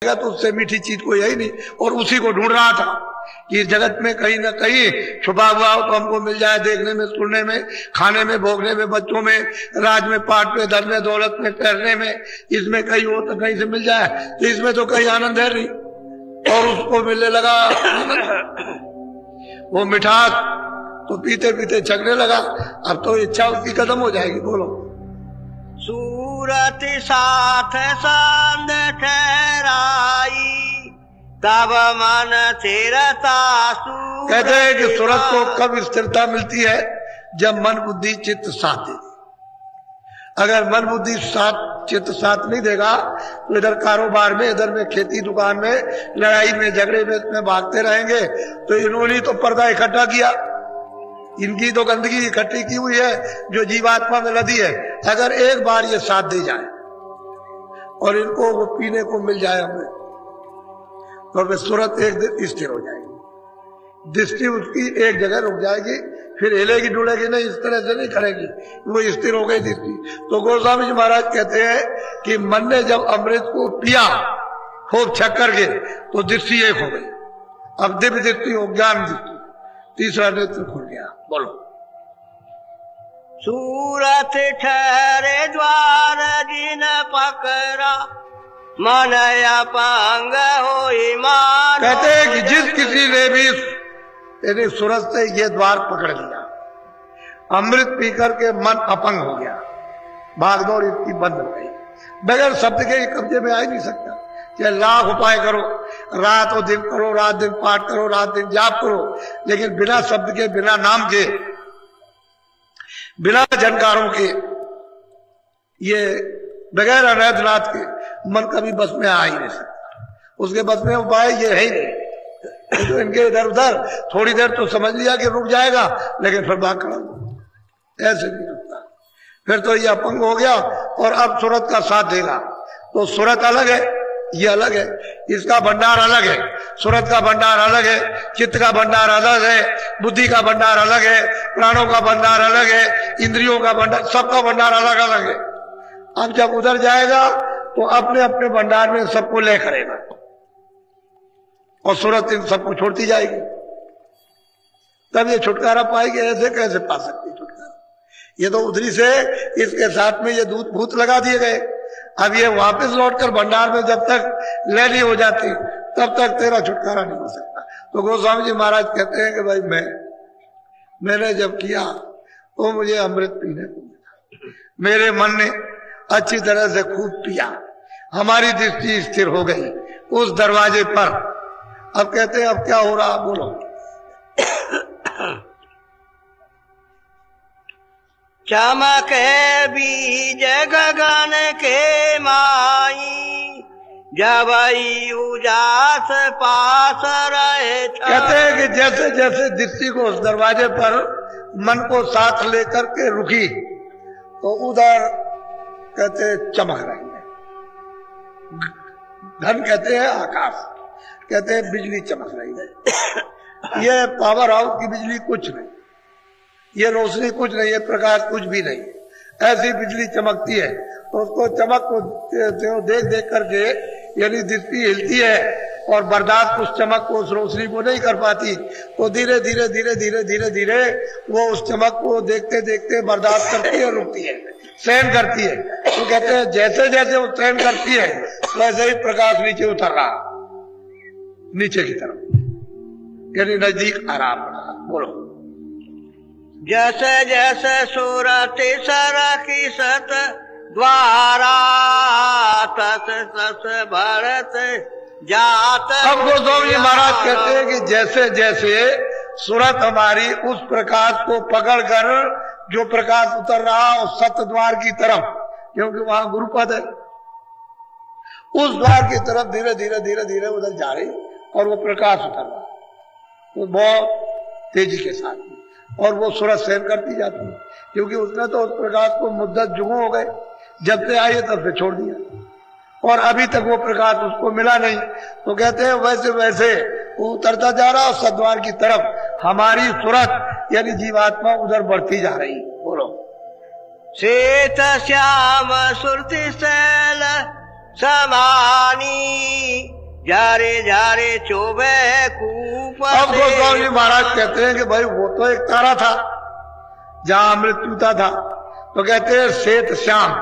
तो उससे मीठी चीज कोई है ही नहीं। और उसी को ढूंढ रहा था कि जगत में कहीं ना कहीं छुपा हुआ हो तो हमको मिल जाए, देखने में, सुनने में, खाने में, भोगने में, बच्चों में, राज में, पाठ में, धन में, दौलत में, ठहरने में, इसमें कहीं हो तो कहीं से मिल जाए। तो इसमें तो कहीं आनंद है नहीं। और उसको मिलने लगा वो मिठास, तो पीते पीते छकने लगा। अब तो इच्छा उसकी खत्म हो जाएगी। बोलो। सूरत साथ सांद ठहराई, तब मन स्थिरता। कहते हैं कि सूरत को कब स्थिरता मिलती है? जब मन बुद्धि चित्त साथ दे। अगर मन बुद्धि साथ चित्त साथ नहीं देगा तो इधर कारोबार में, इधर में खेती दुकान में, लड़ाई में, झगड़े में इसमें भागते रहेंगे। तो इन्होंने तो पर्दा इकट्ठा किया, इनकी तो गंदगी इकट्ठी की हुई है जो जीवात्मा में लदी है। अगर एक बार ये साथ दे जाए और इनको वो पीने को मिल जाए हमें, तो वे सूरत एक दिन स्थिर हो जाएगी। दृष्टि उसकी एक जगह रुक जाएगी, फिर हिलेगी डुलेगी नहीं, इस तरह से नहीं करेगी, वो स्थिर हो गई दृष्टि। तो गोस्वामी जी महाराज कहते हैं कि मन ने जब अमृत को पिया खूब छक्कर के, तो दृष्टि एक हो गई। अब दिव्य दृष्टि हो, ज्ञान दृष्टि, तीसरा नेत्र खुल गया। बोलो। सूरत ठहरे द्वार जिन पकड़ा, मन अपंग हो ईमान। कहते हैं कि जिस किसी ने भी यानी सूरत से ये द्वार पकड़ लिया, अमृत पीकर के मन अपंग हो गया, भागदौड़ इसकी बंद हो गई, बगैर शब्द के कब्जे में आ ही नहीं सकता। चाहे लाख उपाय करो, रात और दिन करो, रात दिन पाठ करो, रात दिन जाप करो, लेकिन बिना शब्द के, बिना नाम के, बिना झनकारों के, ये बगैर अनैधनाथ के मन कभी बस में आ ही नहीं सकता। उसके बस में उपाय ये है ही नहीं। तो इनके इधर उधर थोड़ी देर तो समझ लिया कि रुक जाएगा, लेकिन फिर भाग खड़ा हो, ऐसे नहीं रुकता। फिर तो ये अपंग हो गया और अब सूरत का साथ देगा। तो सूरत अलग है, ये अलग है, इसका भंडार अलग है। सूरत का भंडार अलग है, चित्त का भंडार अलग है, बुद्धि का भंडार अलग है, प्राणों का भंडार अलग है, इंद्रियों का भंडार, सबका भंडार अलग अलग है। अब जब उधर जाएगा तो अपने अपने भंडार में सबको ले करेगा और सूरत इन सबको छोड़ती जाएगी। तब ये छुटकारा पाएगी। ऐसे कैसे पा सकती छुटकारा? ये तो उधरी से इसके साथ में ये दूध भूत लगा दिए गए। अब ये वापस लौटकर भंडार में जब तक ले नहीं हो जाती तब तक तेरा छुटकारा नहीं हो सकता। तो गोस्वामी जी महाराज कहते हैं कि भाई मैंने जब किया तो मुझे अमृत पीने को मिला, मेरे मन ने अच्छी तरह से खूब पिया, हमारी दृष्टि स्थिर हो गई उस दरवाजे पर। अब कहते हैं अब क्या हो रहा? बोलो। चमक बीज गगन के माई, जब उजास पास रहे। कहते हैं कि जैसे जैसे दृष्टि को उस दरवाजे पर मन को साथ लेकर के रुकी तो उधर कहते हैं चमक रही है। घन कहते हैं आकाश, कहते हैं बिजली चमक रही है। ये पावर हाउस की बिजली कुछ नहीं, ये रोशनी कुछ नहीं है, प्रकाश कुछ भी नहीं, ऐसी बिजली चमकती है। तो उसको चमक को देख देख करके यानी दृष्टि हिलती है और बर्दाश्त उस चमक को, उस रोशनी को नहीं कर पाती। तो धीरे धीरे धीरे धीरे धीरे धीरे वो उस चमक को देखते देखते बर्दाश्त करती है, रुकती है, सहन करती है। तो कहते हैं जैसे जैसे वो सहन करती है वैसे ही प्रकाश नीचे उतर रहा, नीचे की तरफ, यानी नजदीक आराम रहा। बोलो। जैसे जैसे सूरत सरखी सत द्वारा, तस तस भरत जात। अब गोस्वामी जी महाराज कहते हैं कि जैसे जैसे सूरत हमारी उस प्रकाश को पकड़कर जो प्रकाश उतर रहा उस सत द्वार की तरफ, क्योंकि वहां गुरुपद है, उस द्वार की तरफ धीरे धीरे धीरे धीरे उधर जा रही और वो प्रकाश उतर रहा तो बहुत तेजी के साथ, और वो सूरत सहन करती जाती है, क्योंकि उसने तो उस प्रकाश को मुद्दत जुगों हो गए, जब से आई तब से छोड़ दिया और अभी तक वो प्रकाश उसको मिला नहीं। तो कहते हैं वैसे वैसे वो उतरता जा रहा और सद्वार की तरफ हमारी सूरत यानी जीवात्मा उधर बढ़ती जा रही। बोलो। श्वेत श्याम सुरति शैल समानी जारे जारे चोबे कूप। अब गोस्वामी जी महाराज कहते हैं कि भाई वो तो एक तारा था जहां अमृत पीता था, तो कहते हैं श्वेत श्याम,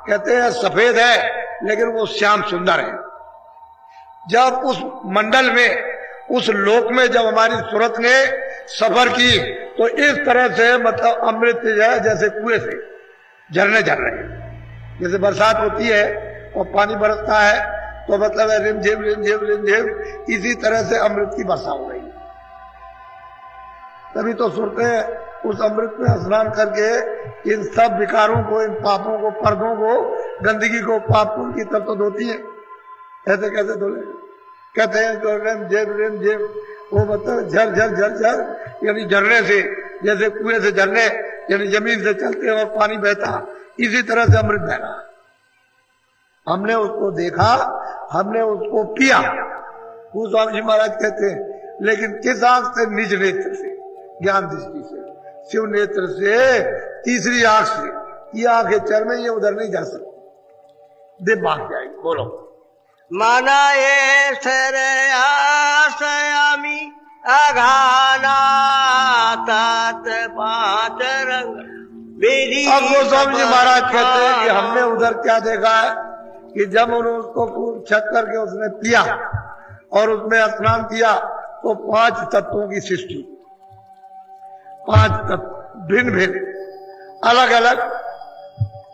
कहते हैं सफेद है लेकिन वो श्याम सुंदर है। जब उस मंडल में, उस लोक में जब हमारी सूरत ने सफर की तो इस तरह से मतलब अमृत है जैसे कुएं से झरने झर रहे हैं। जैसे बरसात होती है और पानी बरसता है तो मतलब है रिमझिम रिमझिम रिमझिम, इसी तरह से अमृत की वर्षा हो रही है। तभी तो सुनते हैं उस अमृत में स्नान करके इन सब विकारों को, इन पापों को, पर्दों को, गंदगी को, पापों की तरफ तो धोती है। ऐसे कैसे धोले? कहते हैं जो रिम झिम वो मतलब झर झर झर झर, यानी झरने से, जैसे कुएं से झरने, यानी जमीन से चलते और पानी बहता, इसी तरह से अमृत बह रहा। हमने उसको देखा, हमने उसको पिया। गोस्वामी जी महाराज कहते हैं, लेकिन किस आंख से? निज नेत्र से, ज्ञान दृष्टि से, शिव नेत्र से, तीसरी आंख से। ये आंखें चर में, ये उधर नहीं जा सकती, देव भाग जाएगी। बोलो। मना ये सरयामी अघाना तात पांच रंग। अब गोस्वामी जी महाराज कहते हैं कि हमने उधर क्या देखा है कि जब उन्होंने उसको खूब छक करके उसने पिया और उसमें स्नान किया तो 5 तत्वों की सृष्टि, 5 तत्व भिन्न भिन्न अलग अलग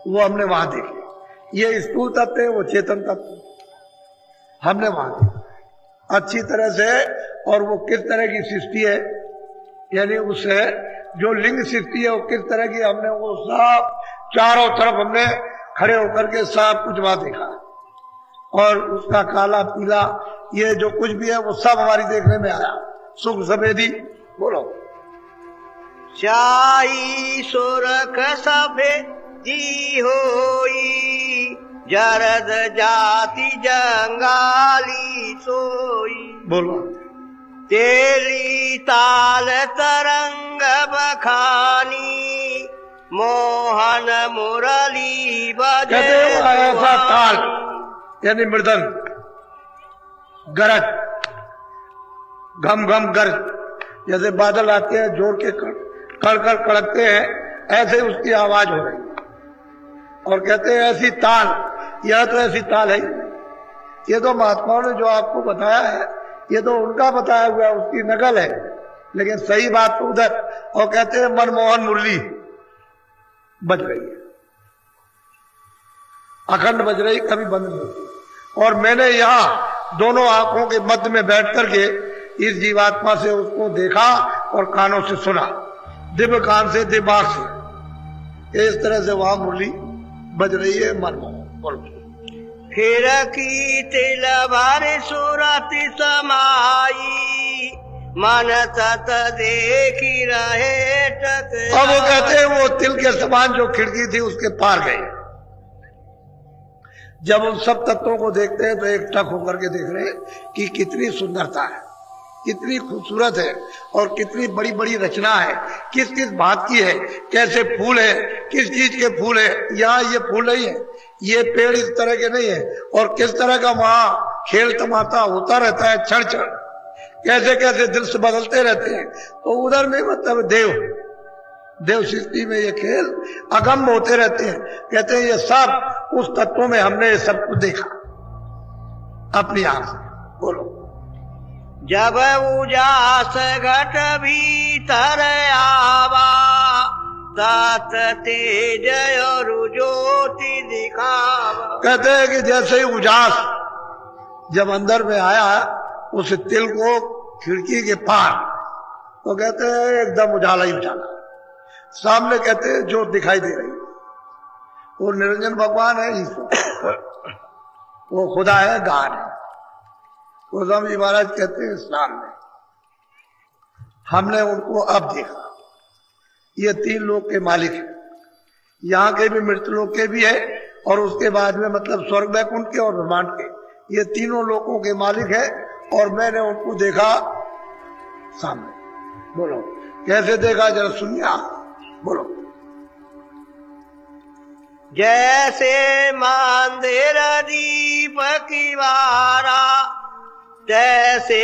वो हमने वहां देखे। ये स्थूल तत्व है, वो चेतन तत्व हमने वहां देखा अच्छी तरह से। और वो किस तरह की सृष्टि है, यानी उससे जो लिंग सृष्टि है वो किस तरह की, हमने वो सब चारों तरफ हमने खड़े होकर के सब कुछ वहां देखा। और उसका काला पीला ये जो कुछ भी है वो सब हमारी देखने में आया, सुख सफेदी। बोलो। शाही सुरख सफेदी होई, जरद जाति जंगाली सोई। बोलो। तेली ताल तरंग बखानी, मोहन मुरली बजे। ऐसा ताल यानी मृदंग, गरज, घम घम गरज, जैसे बादल आते हैं जोर के कड़ कड़ कड़कते हैं, ऐसे उसकी आवाज हो रही है। और कहते हैं ऐसी ताल, यह तो ऐसी ताल है। ये तो महात्माओं ने जो आपको बताया है ये तो उनका बताया हुआ, उसकी नकल है, लेकिन सही बात तो उधर। और कहते हैं मनमोहन मुरली बज रही है, अखंड बज रही, कभी बंद नहीं होती। और मैंने यहाँ दोनों आंखों के मध्य में बैठ करके इस जीवात्मा से उसको देखा और कानों से सुना, दिव्य कान से, दिव्य आंख से, इस तरह से वहां मुरली बज रही है मनमोहन। फिर की तिल भर सुरति समाई, मन तत देखी रहे टक। अब वो कहते हैं वो तिल के समान जो खिड़की थी उसके पार गए। जब उन सब तत्वों को देखते हैं तो एक टक होकर के देख रहे हैं कि कितनी सुंदरता है, कितनी खूबसूरत है और कितनी बड़ी बड़ी रचना है, किस किस बात की है, कैसे फूल है, किस चीज के फूल है। यहाँ ये फूल नहीं है, ये पेड़ इस तरह के नहीं है, और किस तरह का वहां खेल तमाशा होता रहता है, क्षण क्षण कैसे कैसे दृश्य बदलते रहते हैं। तो उधर में मतलब देव सृष्टि में ये खेल अगम होते रहते हैं। कहते हैं ये सब उस तत्वों में हमने ये सब कुछ देखा अपनी आंख से। बोलो। जब उजास घट भीतर आवा, तात तेज और ज्योति दिखावा। कहते हैं कि जैसे ही उजास जब अंदर में आया उस तिल को खिड़की के पार, तो कहते हैं एकदम उजाला ही उजाला। सामने कहते हैं जो दिखाई दे रही, वो निरंजन भगवान है, ईश्वर, वो खुदा है, गाड है। गोस्वामी जी महाराज कहते हैं सामने हमने उनको अब देखा। ये 3 लोक के मालिक हैं, यहाँ के भी मृत्यु लोक के भी है, और उसके बाद में मतलब स्वर्ग वैकुंठ के और ब्रह्मांड के, ये तीनों लोकों के मालिक है। और मैंने उनको देखा सामने। बोलो कैसे देखा, जरा सुनिए आप। बोलो। जैसे मंदिर दीप की बारा, तैसे